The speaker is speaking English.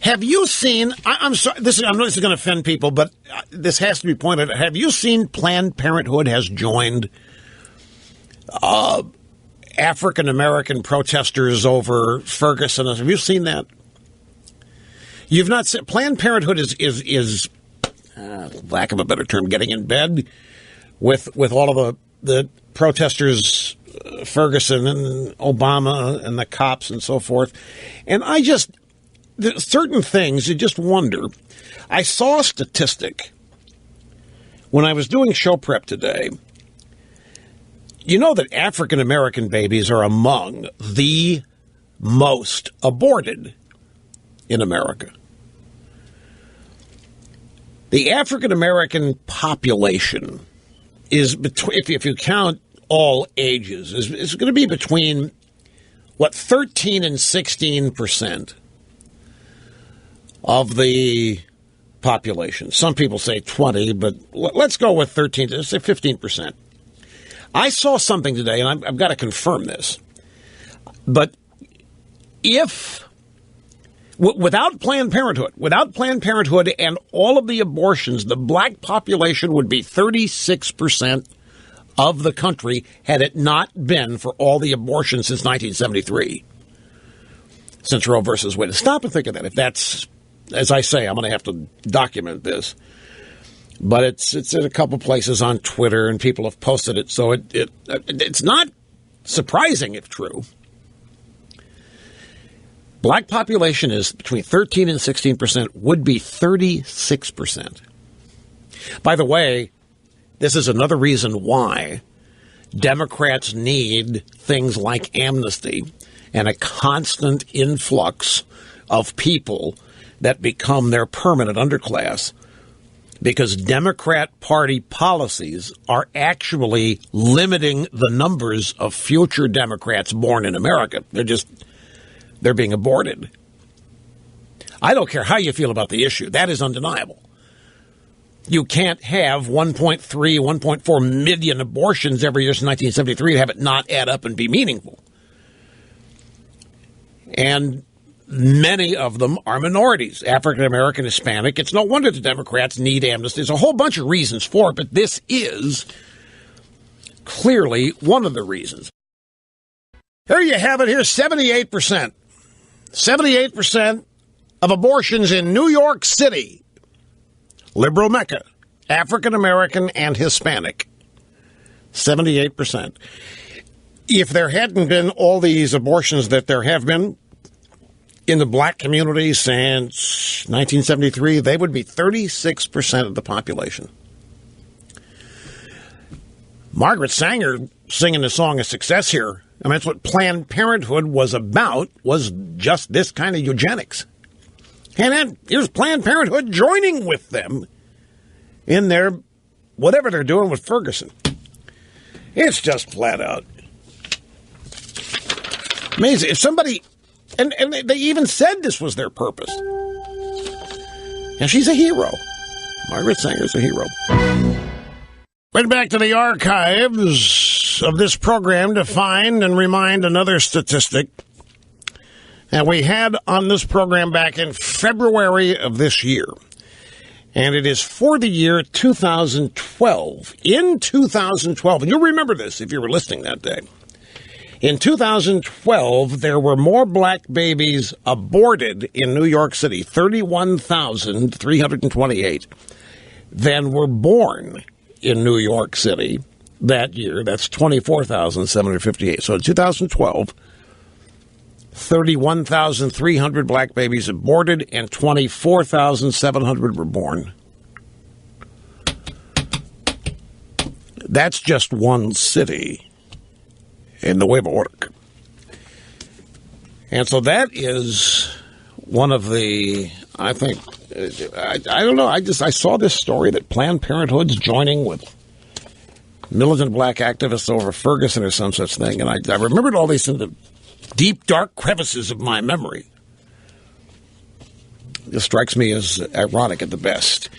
Have you seen, I'm sorry, I know this is going to offend people, but this has to be pointed out. Have you seen Planned Parenthood has joined African-American protesters over Ferguson? Have you seen that? You've not seen, Planned Parenthood is lack of a better term, getting in bed with all of the protesters, Ferguson and Obama and the cops and so forth. And certain things, you just wonder. I saw a statistic when I was doing show prep today. You know that African-American babies are among the most aborted in America. The African-American population is, if you count all ages, is going to be between, 13 and 16% of the population. Some people say 20, but let's go with 13, let's say 15%. I saw something today, and I've got to confirm this, but without Planned Parenthood and all of the abortions, the black population would be 36% of the country had it not been for all the abortions since 1973, since Roe versus Wade. Stop and think of that. If that's, as I say, I'm going to have to document this. But it's in a couple places on Twitter, and people have posted it, so it's not surprising if true. Black population is between 13 and 16%, would be 36%. By the way, this is another reason why Democrats need things like amnesty and a constant influx of people that become their permanent underclass, because Democrat Party policies are actually limiting the numbers of future Democrats born in America. They're being aborted. I don't care how you feel about the issue. That is undeniable. You can't have 1.3, 1.4 million abortions every year since 1973 and have it not add up and be meaningful. And many of them are minorities, African American, Hispanic. It's no wonder the Democrats need amnesty. There's a whole bunch of reasons for it, but this is clearly one of the reasons. Here you have it. Here's 78%. 78% of abortions in New York City, liberal Mecca, African American and Hispanic. 78%. If there hadn't been all these abortions that there have been in the black community since 1973, they would be 36% of the population. Margaret Sanger singing the song A Success here. I mean, that's what Planned Parenthood was about, was just this kind of eugenics. And then here's Planned Parenthood joining with them in their, whatever they're doing with Ferguson. It's just flat out amazing. If somebody, and they even said this was their purpose. And she's a hero. Margaret Sanger's a hero. Went back to the archives of this program to find and remind another statistic that we had on this program back in February of this year. And it is for the year 2012. In 2012, and you'll remember this if you were listening that day. In 2012, there were more black babies aborted in New York City, 31,328, than were born in New York City that year. That's 24,758. So in 2012, 31,300 black babies aborted and 24,700 were born. That's just one city in Nueva Orleans. And so that is one of the, I think, I don't know, I saw this story that Planned Parenthood's joining with militant black activists over Ferguson or some such thing, and I remembered all these in the deep, dark crevices of my memory. This strikes me as ironic at the best.